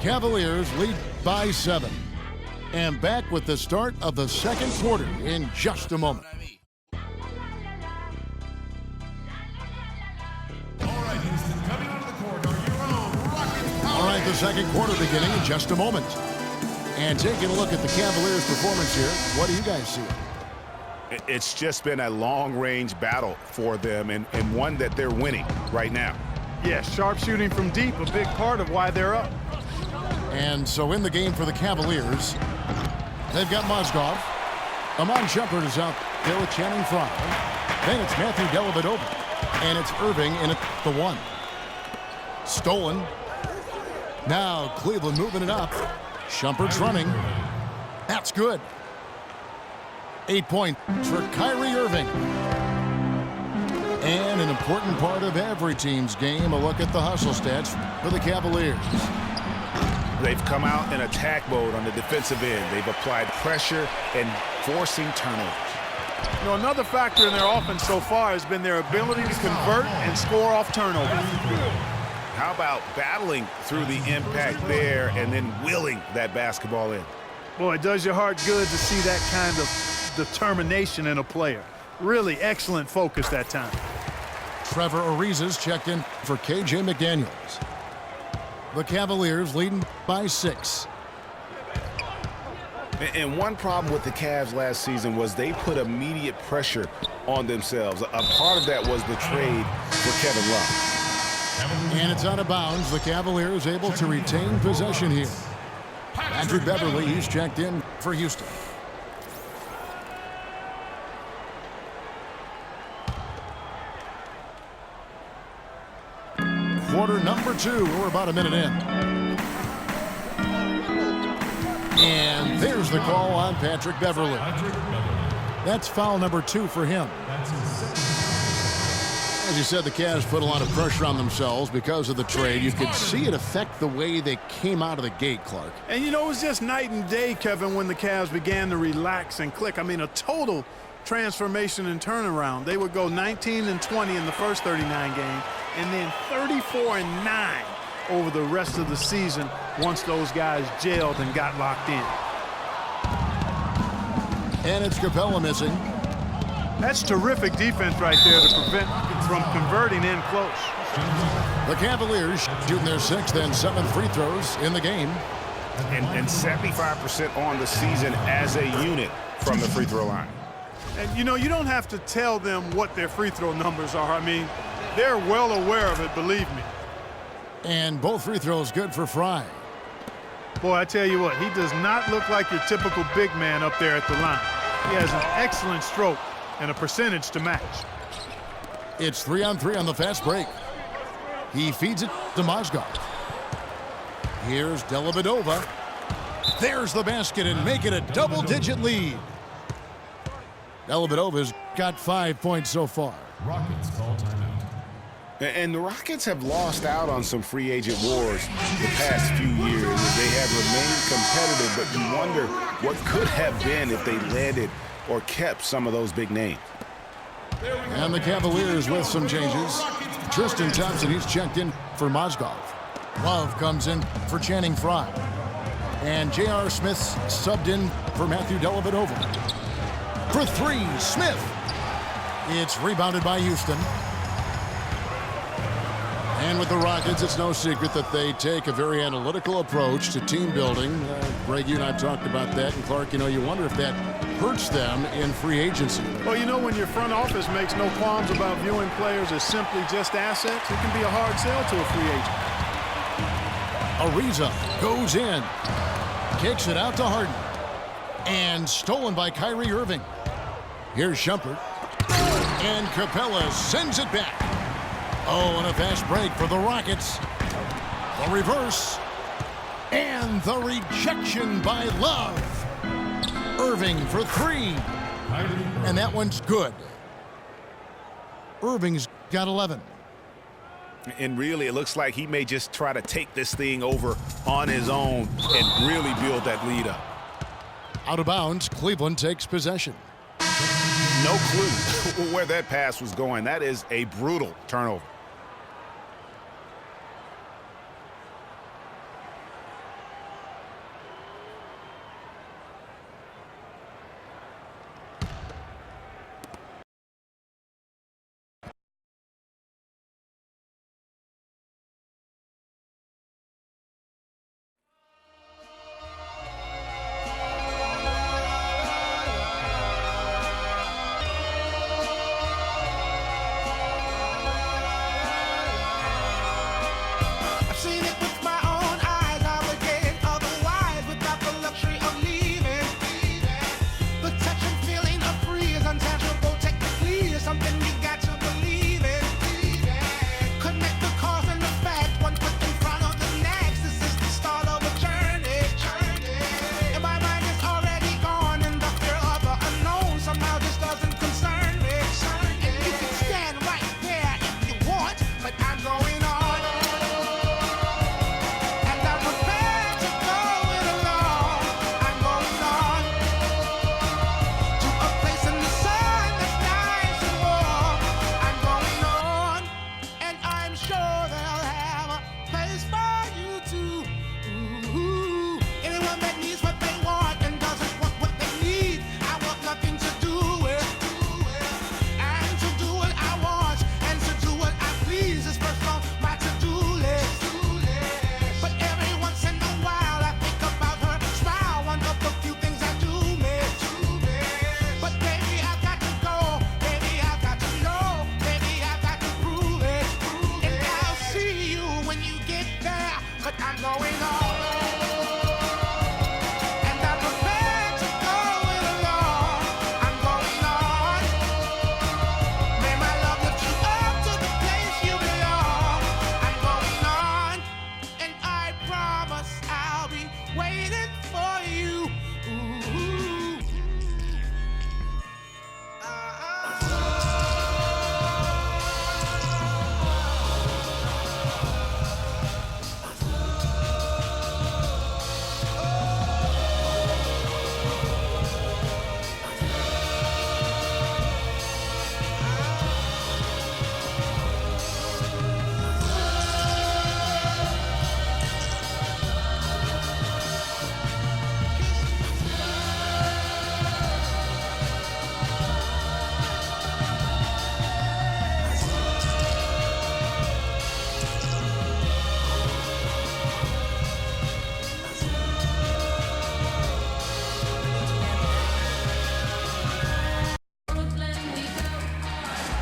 Cavaliers lead by 7. And back with the start of the second quarter in just a moment. All right, Houston, coming onto the court are your own Rockets. All right, the second quarter beginning in just a moment. And taking a look at the Cavaliers' performance here, what do you guys see? It's just been a long-range battle for them and one that they're winning right now. Yeah, sharp shooting from deep, a big part of why they're up. And so in the game for the Cavaliers, they've got Mozgov. Amon Shumpert is out there with Channing Frye. Then it's Matthew Dellavedova. And it's Irving in at the 1. Stolen. Now Cleveland moving it up. Shumpert's running. That's good. 8 points for Kyrie Irving. And an important part of every team's game, a look at the hustle stats for the Cavaliers. They've come out in attack mode on the defensive end. They've applied pressure and forcing turnovers. You know, another factor in their offense so far has been their ability to convert and score off turnovers. How about battling through the impact there and then willing that basketball in? Boy, it does your heart good to see that kind of determination in a player. Really excellent focus that time. Trevor Ariza's checked in for KJ McDaniels. The Cavaliers leading by 6. And one problem with the Cavs last season was they put immediate pressure on themselves. A part of that was the trade for Kevin Love. And it's out of bounds. The Cavaliers able to retain possession here. Patrick Beverly, he's checked in for Houston. Quarter number 2. We're about a minute in. And there's the call on Patrick Beverly. That's foul number 2 for him. As you said, the Cavs put a lot of pressure on themselves because of the trade. You could see it affect the way they came out of the gate, Clark. And, you know, it was just night and day, Kevin, when the Cavs began to relax and click. I mean, a total transformation and turnaround. They would go 19-20 in the first 39 games, and then 34-9 over the rest of the season once those guys gelled and got locked in. And it's Capella missing. That's terrific defense right there to prevent from converting in close. The Cavaliers shooting their 6th and 7th free throws in the game. And 75% on the season as a unit from the free throw line. And, you know, you don't have to tell them what their free throw numbers are. I mean, they're well aware of it, believe me. And both free throws good for Frye. Boy, I tell you what, he does not look like your typical big man up there at the line. He has an excellent stroke and a percentage to match. It's 3-on-3 on the fast break. He feeds it to Mozgov. Here's Dellavedova. There's the basket and make it a double-digit lead. Dellavedova's got 5 points so far. Rockets call timeout. And the Rockets have lost out on some free agent wars the past few years. They have remained competitive, but you wonder what could have been if they landed or kept some of those big names. And the Cavaliers with some changes. Tristan Thompson, he's checked in for Mozgov. Love comes in for Channing Frye. And J.R. Smith's subbed in for Matthew Dellavedova. For 3, Smith. It's rebounded by Houston. And with the Rockets, it's no secret that they take a very analytical approach to team building. Greg, you and I talked about that. And Clark, you know, you wonder if that hurts them in free agency. Well, you know, when your front office makes no qualms about viewing players as simply just assets, it can be a hard sell to a free agent. Ariza goes in. Kicks it out to Harden. And stolen by Kyrie Irving. Here's Shumpert. And Capella sends it back. Oh, and a fast break for the Rockets. The reverse. And the rejection by Love. Irving for 3. And that one's good. Irving's got 11. And really, it looks like he may just try to take this thing over on his own and really build that lead up. Out of bounds, Cleveland takes possession. No clue where that pass was going. That is a brutal turnover. waiting for you. Ooh.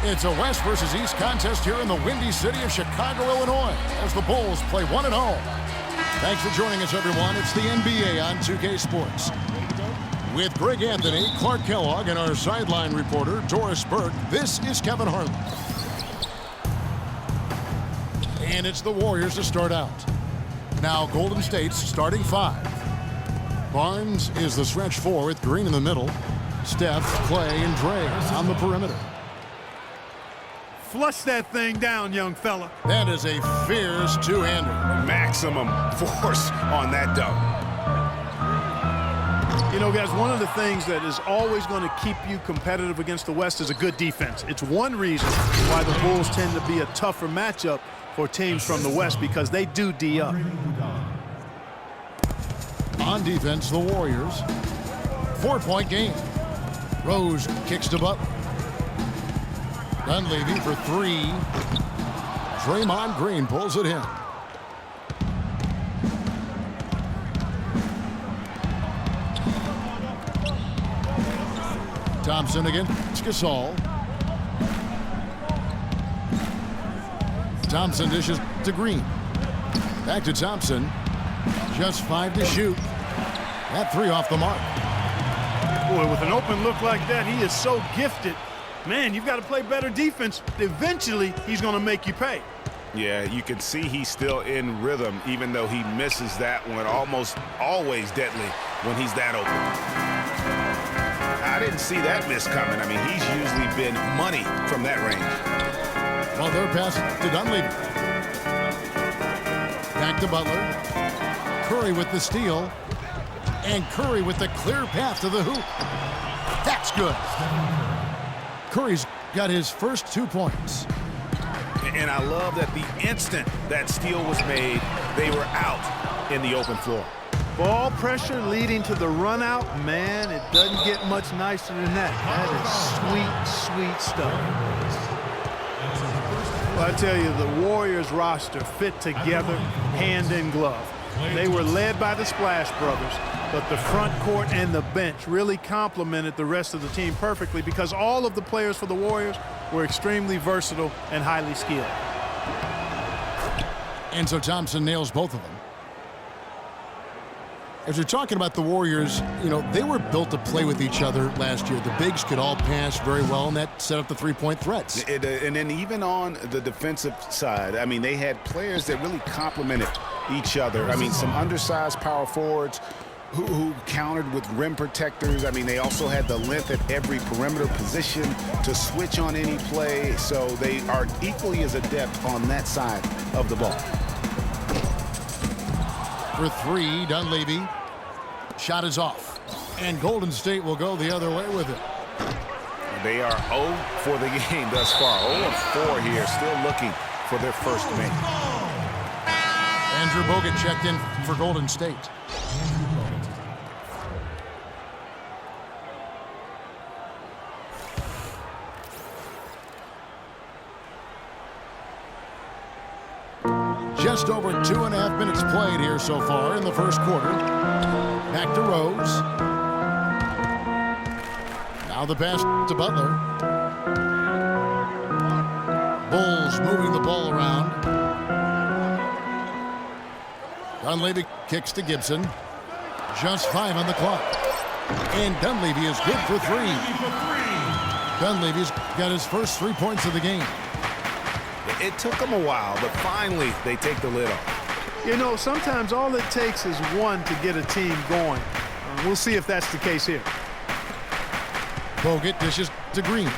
It's a West versus East contest here in the windy city of Chicago, Illinois, as the Bulls play one at home. Thanks for joining us, everyone. It's the NBA on 2K Sports. With Greg Anthony, Clark Kellogg, and our sideline reporter, Doris Burke, this is Kevin Harlan. And it's the Warriors to start out. Now Golden State's starting five. Barnes is the stretch four with Green in the middle. Steph, Clay, and Dre on the perimeter. Flush that thing down, young fella. That is a fierce two-hander. Maximum force on that dunk. You know, guys, one of the things that is always going to keep you competitive against the West is a good defense. It's one reason why the Bulls tend to be a tougher matchup for teams from the West, because they do D up. On defense, the Warriors. 4-point game. Rose kicks to Butler. Dunleavy for three. Draymond Green pulls it in. Thompson against Gasol. Thompson dishes to Green. Back to Thompson. Just 5 to shoot. That three off the mark. Boy, with an open look like that, he is so gifted. Man, you've got to play better defense. Eventually, he's going to make you pay. Yeah, you can see he's still in rhythm, even though he misses that one. Almost always deadly when he's that open. I didn't see that miss coming. I mean, he's usually been money from that range. Well, they're pass to Dunleavy. Back to Butler. Curry with the steal. And Curry with the clear path to the hoop. That's good. Curry's got his first 2 points. And I love that the instant that steal was made, they were out in the open floor. Ball pressure leading to the run out. Man, it doesn't get much nicer than that. That is sweet, sweet stuff. Well, I tell you, the Warriors roster fit together hand in glove. They were led by the Splash Brothers, but the front court and the bench really complemented the rest of the team perfectly, because all of the players for the Warriors were extremely versatile and highly skilled. And so Thompson nails both of them. As you're talking about the Warriors, you know, they were built to play with each other last year. The bigs could all pass very well, and that set up the three-point threats. And then even on the defensive side, I mean, they had players that really complemented each other. I mean, some undersized power forwards who countered with rim protectors. I mean, they also had the length at every perimeter position to switch on any play. So they are equally as adept on that side of the ball. For three, Dunleavy. Shot is off. And Golden State will go the other way with it. They are 0 for the game thus far. 0-4 here, still looking for their first make. Andrew Bogut checked in for Golden State. Just over 2.5 minutes played here so far in the first quarter. Back to Rose. Now the pass to Butler. Bulls moving the ball around. Dunleavy kicks to Gibson. Just 5 on the clock. And Dunleavy is good for 3. Dunleavy's got his first 3 points of the game. It took them a while, but finally they take the lid off. You know, sometimes all it takes is one to get a team going. We'll see if that's the case here. Bogut dishes to Green.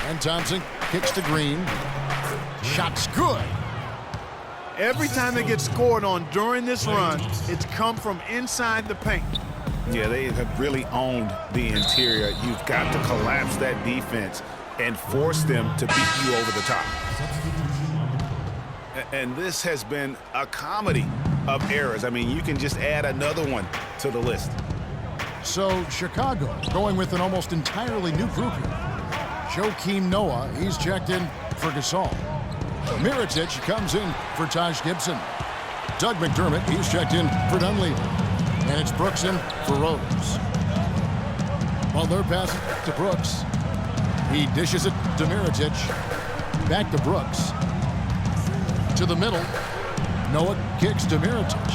And Thompson kicks to Green. Shot's good. Every time they get scored on during this run, it's come from inside the paint. Yeah, they have really owned the interior. You've got to collapse that defense and force them to beat you over the top. And this has been a comedy of errors. I mean, you can just add another one to the list. So Chicago going with an almost entirely new group here. Joakim Noah, he's checked in for Gasol. Mirotic comes in for Taj Gibson. Doug McDermott, he's checked in for Dunleavy. And it's Brooks in for Rose. Well, they're passing to Brooks. He dishes it to Mirotic. Back to Brooks. To the middle. Noah kicks to Mirotic.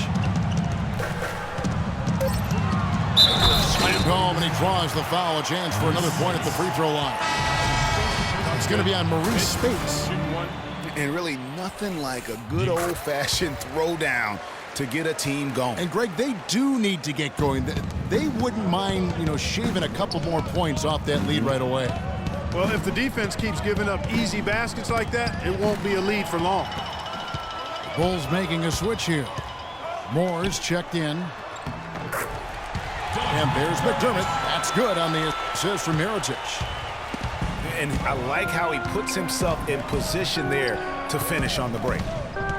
Slammed home, and he draws the foul. A chance for another point at the free throw line. It's going to be on Maurice Spates. And really nothing like a good old-fashioned throwdown to get a team going. And Greg, they do need to get going. They wouldn't mind, shaving a couple more points off that lead right away. Well, if the defense keeps giving up easy baskets like that, it won't be a lead for long. Bulls making a switch here. Moore's checked in. And there's McDermott. That's good on the assist from Mirotic. And I like how he puts himself in position there to finish on the break.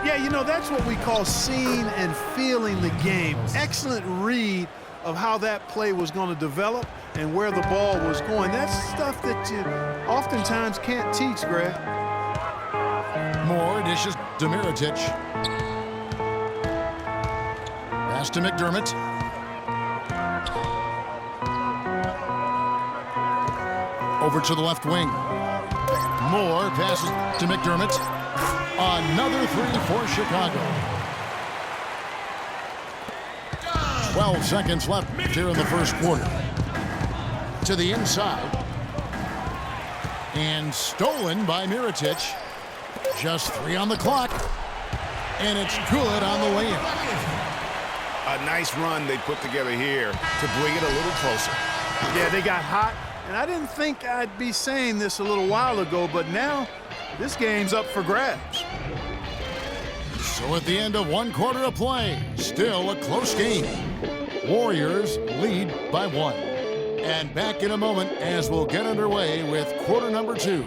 Yeah, that's what we call seeing and feeling the game. Excellent read of how that play was going to develop and where the ball was going. That's stuff that you oftentimes can't teach, Greg. Moore dishes to Mirotic. Pass to McDermott. Over to the left wing. Moore passes to McDermott. Another three for Chicago. 12 seconds left here in the first quarter. To the inside. And stolen by Mirotic. Just 3 on the clock. And it's good on the way in. A nice run they put together here to bring it a little closer. Yeah, they got hot. And I didn't think I'd be saying this a little while ago, but now this game's up for grabs. So at the end of one quarter of play, still a close game. Warriors lead by 1. And back in a moment as we'll get underway with quarter number 2.